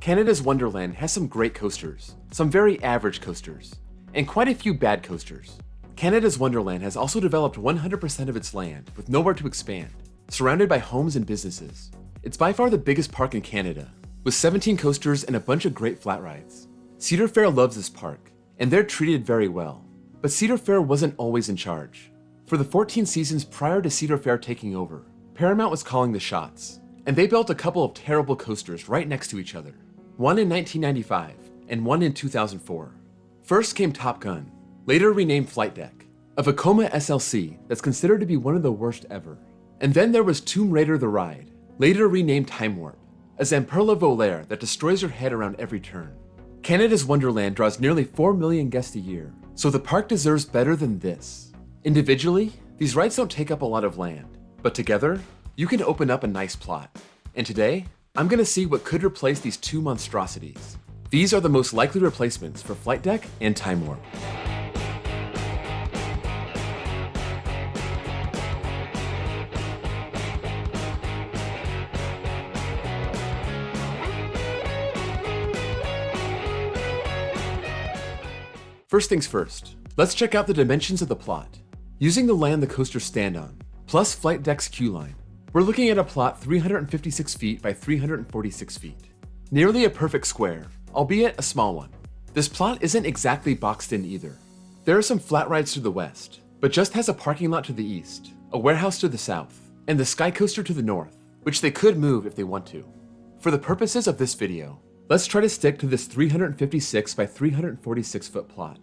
Canada's Wonderland has some great coasters, some very average coasters, and quite a few bad coasters. Canada's Wonderland has also developed 100% of its land with nowhere to expand, surrounded by homes and businesses. It's by far the biggest park in Canada, with 17 coasters and a bunch of great flat rides. Cedar Fair loves this park, and they're treated very well. But Cedar Fair wasn't always in charge. For the 14 seasons prior to Cedar Fair taking over, Paramount was calling the shots, and they built a couple of terrible coasters right next to each other. One in 1995, and one in 2004. First came Top Gun, later renamed Flight Deck, a Vekoma SLC that's considered to be one of the worst ever. And then there was Tomb Raider the Ride, later renamed Time Warp, a Zamperla Volaire that destroys your head around every turn. Canada's Wonderland draws nearly 4 million guests a year, so the park deserves better than this. Individually, these rides don't take up a lot of land, but together, you can open up a nice plot. And today, I'm gonna see what could replace these two monstrosities. These are the most likely replacements for Flight Deck and Time Warp. First things first, let's check out the dimensions of the plot. Using the land the coasters stand on, plus Flight Deck's queue line, we're looking at a plot 356 feet by 346 feet. Nearly a perfect square, albeit a small one. This plot isn't exactly boxed in either. There are some flat rides to the west, but just has a parking lot to the east, a warehouse to the south, and the Sky Coaster to the north, which they could move if they want to. For the purposes of this video, let's try to stick to this 356 by 346 foot plot.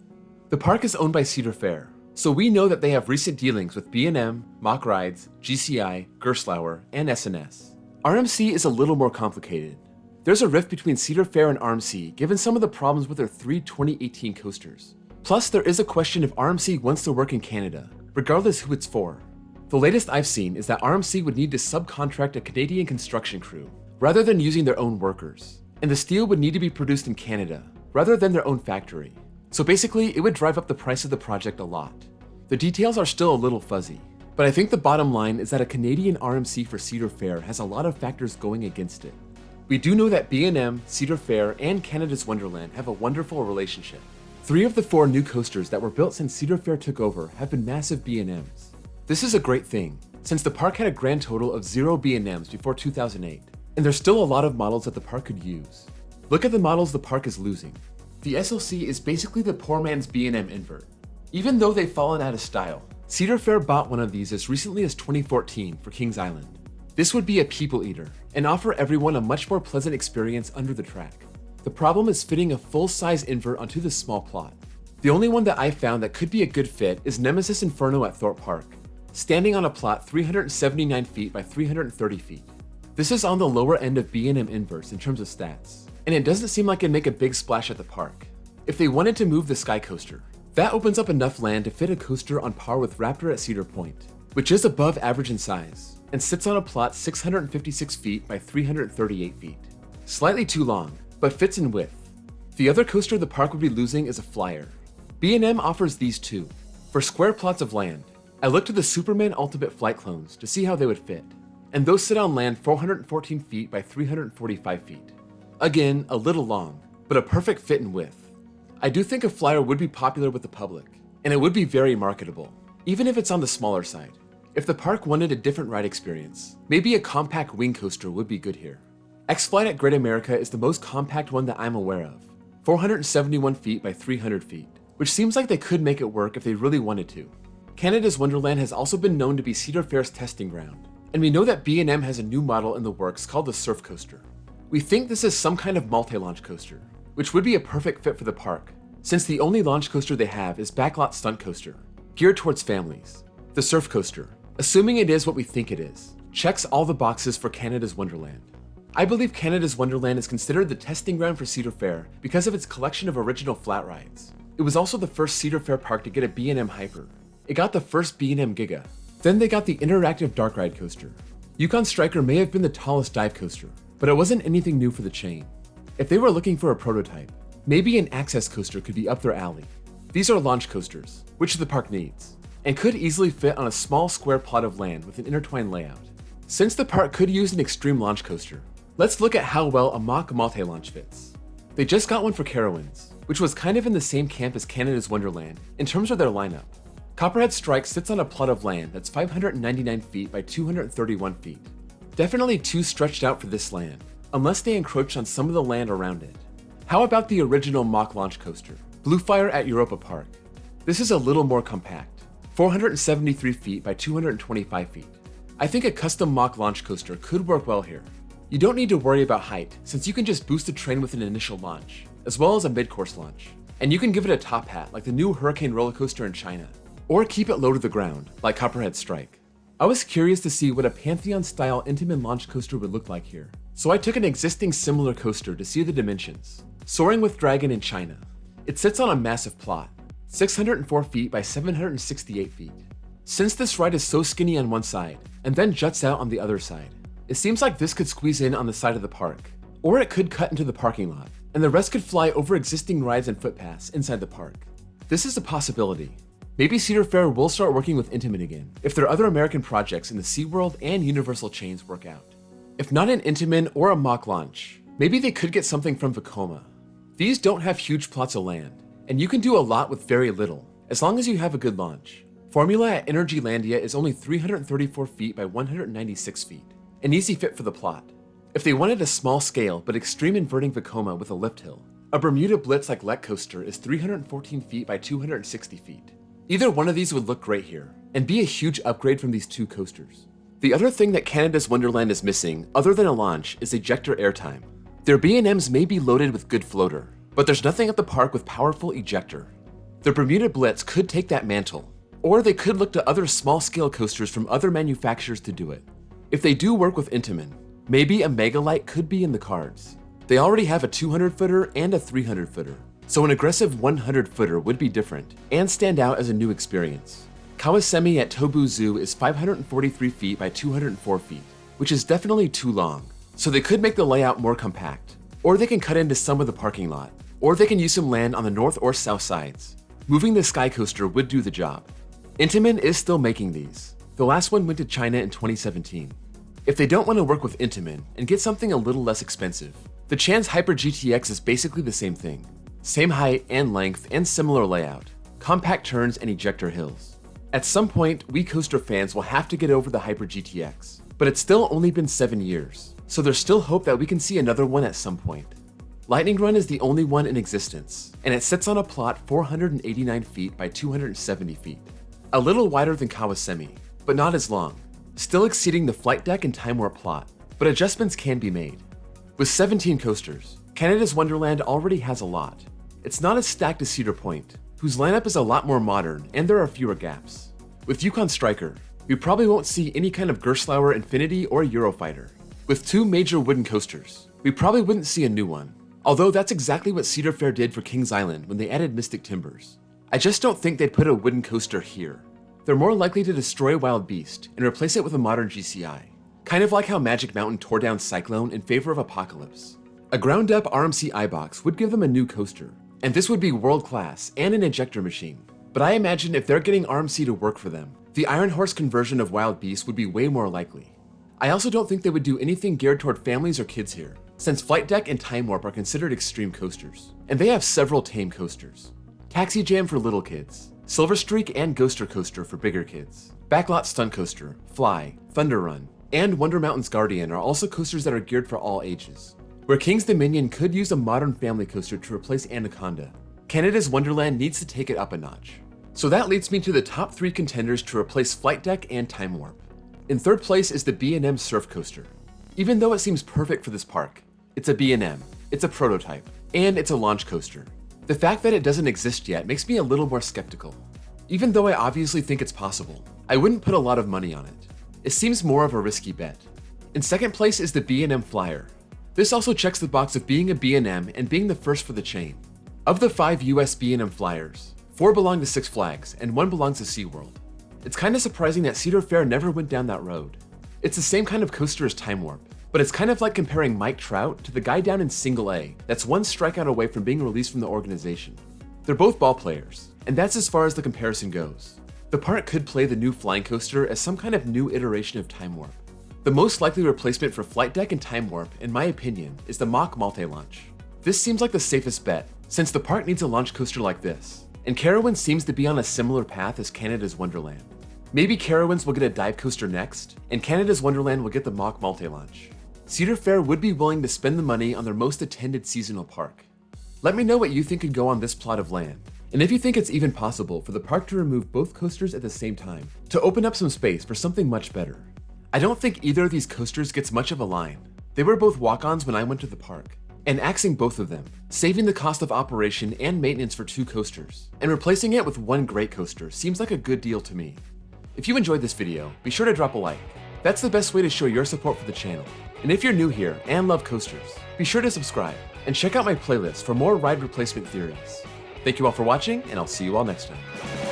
The park is owned by Cedar Fair, so we know that they have recent dealings with B&M, Mock Rides, GCI, Gerstlauer, and SNS. RMC is a little more complicated. There's a rift between Cedar Fair and RMC given some of the problems with their three 2018 coasters. Plus, there is a question if RMC wants to work in Canada, regardless who it's for. The latest I've seen is that RMC would need to subcontract a Canadian construction crew, rather than using their own workers. And the steel would need to be produced in Canada, rather than their own factory. So basically, it would drive up the price of the project a lot. The details are still a little fuzzy, but I think the bottom line is that a Canadian RMC for Cedar Fair has a lot of factors going against it. We do know that B&M, Cedar Fair, and Canada's Wonderland have a wonderful relationship. 3 of the 4 new coasters that were built since Cedar Fair took over have been massive B&Ms. This is a great thing, since the park had a grand total of 0 B&Ms before 2008, and there's still a lot of models that the park could use. Look at the models the park is losing. The SLC is basically the poor man's B&M invert. Even though they've fallen out of style, Cedar Fair bought one of these as recently as 2014 for Kings Island. This would be a people eater, and offer everyone a much more pleasant experience under the track. The problem is fitting a full-size invert onto this small plot. The only one that I found that could be a good fit is Nemesis Inferno at Thorpe Park, standing on a plot 379 feet by 330 feet. This is on the lower end of B&M inverts in terms of stats, and it doesn't seem like it'd make a big splash at the park. If they wanted to move the Sky Coaster, that opens up enough land to fit a coaster on par with Raptor at Cedar Point, which is above average in size, and sits on a plot 656 feet by 338 feet. Slightly too long, but fits in width. The other coaster the park would be losing is a Flyer. B&M offers these too. For square plots of land, I looked to the Superman Ultimate Flight clones to see how they would fit, and those sit on land 414 feet by 345 feet. Again, a little long, but a perfect fit in width. I do think a Flyer would be popular with the public, and it would be very marketable, even if it's on the smaller side. If the park wanted a different ride experience, maybe a compact wing coaster would be good here. X-Flight at Great America is the most compact one that I'm aware of, 471 feet by 300 feet, which seems like they could make it work if they really wanted to. Canada's Wonderland has also been known to be Cedar Fair's testing ground, and we know that B&M has a new model in the works called the Surf Coaster. We think this is some kind of multi-launch coaster, which would be a perfect fit for the park, since the only launch coaster they have is Backlot Stunt Coaster, geared towards families. The Surf Coaster, assuming it is what we think it is, checks all the boxes for Canada's Wonderland. I believe Canada's Wonderland is considered the testing ground for Cedar Fair because of its collection of original flat rides. It was also the first Cedar Fair park to get a B&M Hyper. It got the first B&M Giga. Then they got the interactive dark ride coaster. Yukon Striker may have been the tallest dive coaster, but it wasn't anything new for the chain. If they were looking for a prototype, maybe an access coaster could be up their alley. These are launch coasters, which the park needs, and could easily fit on a small square plot of land with an intertwined layout. Since the park could use an extreme launch coaster, Let's look at how well a mock multi-launch fits. They just got one for Carowinds, which was kind of in the same camp as Canada's Wonderland in terms of their lineup. Copperhead Strike sits on a plot of land that's 599 feet by 231 feet. Definitely too stretched out for this land, unless they encroach on some of the land around it. How about the original mock launch coaster, Bluefire at Europa Park? This is a little more compact, 473 feet by 225 feet. I think a custom mock launch coaster could work well here. You don't need to worry about height, since you can just boost the train with an initial launch, as well as a mid-course launch. And you can give it a top hat like the new Hurricane roller coaster in China, or keep it low to the ground, like Copperhead Strike. I was curious to see what a Pantheon-style Intamin launch coaster would look like here, so I took an existing similar coaster to see the dimensions. Soaring with Dragon in China. It sits on a massive plot, 604 feet by 768 feet. Since this ride is so skinny on one side, and then juts out on the other side, it seems like this could squeeze in on the side of the park, or it could cut into the parking lot, and the rest could fly over existing rides and footpaths inside the park. This is a possibility. Maybe Cedar Fair will start working with Intamin again, if their other American projects in the SeaWorld and Universal chains work out. If not an Intamin or a mock launch, maybe they could get something from Vekoma. These don't have huge plots of land, and you can do a lot with very little, as long as you have a good launch. Formula at Energylandia is only 334 feet by 196 feet. An easy fit for the plot. If they wanted a small scale but extreme inverting Vekoma with a lift hill, a Bermuda Blitz like Let Coaster is 314 feet by 260 feet. Either one of these would look great here, and be a huge upgrade from these two coasters. The other thing that Canada's Wonderland is missing, other than a launch, is ejector airtime. Their B&Ms may be loaded with good floater, but there's nothing at the park with powerful ejector. The Bermuda Blitz could take that mantle, or they could look to other small-scale coasters from other manufacturers to do it. If they do work with Intamin, maybe a Megalight could be in the cards. They already have a 200-footer and a 300-footer, so an aggressive 100-footer would be different and stand out as a new experience. Kawasemi at Tobu Zoo is 543 feet by 204 feet, which is definitely too long, so they could make the layout more compact, or they can cut into some of the parking lot, or they can use some land on the north or south sides. Moving the Sky Coaster would do the job. Intamin is still making these. The last one went to China in 2017. If they don't want to work with Intamin and get something a little less expensive, the Chan's Hyper GTX is basically the same thing. Same height and length and similar layout, compact turns and ejector hills. At some point, we coaster fans will have to get over the Hyper GTX, but it's still only been 7 years, so there's still hope that we can see another one at some point. Lightning Run is the only one in existence, and it sits on a plot 489 feet by 270 feet. A little wider than Kawasemi, but not as long, still exceeding the flight deck and time warp plot, but adjustments can be made. With 17 coasters, Canada's Wonderland already has a lot. It's not as stacked as Cedar Point, whose lineup is a lot more modern and there are fewer gaps. With Yukon Striker, we probably won't see any kind of Gerstlauer Infinity or Eurofighter. With 2 major wooden coasters, we probably wouldn't see a new one, although that's exactly what Cedar Fair did for Kings Island when they added Mystic Timbers. I just don't think they'd put a wooden coaster here. They're more likely to destroy Wild Beast and replace it with a modern GCI, kind of like how Magic Mountain tore down Cyclone in favor of Apocalypse. A ground-up RMC iBox would give them a new coaster, and this would be world-class and an ejector machine. But I imagine if they're getting RMC to work for them, the Iron Horse conversion of Wild Beast would be way more likely. I also don't think they would do anything geared toward families or kids here, since Flight Deck and Time Warp are considered extreme coasters, and they have several tame coasters. Taxi Jam for little kids, Silver Streak and Ghoster Coaster for bigger kids, Backlot Stunt Coaster, Fly, Thunder Run, and Wonder Mountain's Guardian are also coasters that are geared for all ages. Where King's Dominion could use a modern family coaster to replace Anaconda, Canada's Wonderland needs to take it up a notch. So that leads me to the top 3 contenders to replace Flight Deck and Time Warp. In third place is the B&M Surf Coaster. Even though it seems perfect for this park, it's a B&M, it's a prototype, and it's a launch coaster. The fact that it doesn't exist yet makes me a little more skeptical. Even though I obviously think it's possible, I wouldn't put a lot of money on it. It seems more of a risky bet. In second place is the B&M Flyer. This also checks the box of being a B&M and being the first for the chain. Of the 5 US B&M Flyers, 4 belong to Six Flags and 1 belongs to SeaWorld. It's kinda surprising that Cedar Fair never went down that road. It's the same kind of coaster as Time Warp, but it's kind of like comparing Mike Trout to the guy down in Single A that's one strikeout away from being released from the organization. They're both ball players, and that's as far as the comparison goes. The park could play the new flying coaster as some kind of new iteration of Time Warp. The most likely replacement for Flight Deck and Time Warp, in my opinion, is the Mach Multi-Launch. This seems like the safest bet, since the park needs a launch coaster like this, and Carowinds seems to be on a similar path as Canada's Wonderland. Maybe Carowinds will get a dive coaster next, and Canada's Wonderland will get the Mach Multi-Launch. Cedar Fair would be willing to spend the money on their most attended seasonal park. Let me know what you think could go on this plot of land, and if you think it's even possible for the park to remove both coasters at the same time, to open up some space for something much better. I don't think either of these coasters gets much of a line. They were both walk-ons when I went to the park, and axing both of them, saving the cost of operation and maintenance for 2 coasters, and replacing it with 1 great coaster seems like a good deal to me. If you enjoyed this video, be sure to drop a like. That's the best way to show your support for the channel. And if you're new here and love coasters, be sure to subscribe and check out my playlist for more ride replacement theories. Thank you all for watching, and I'll see you all next time.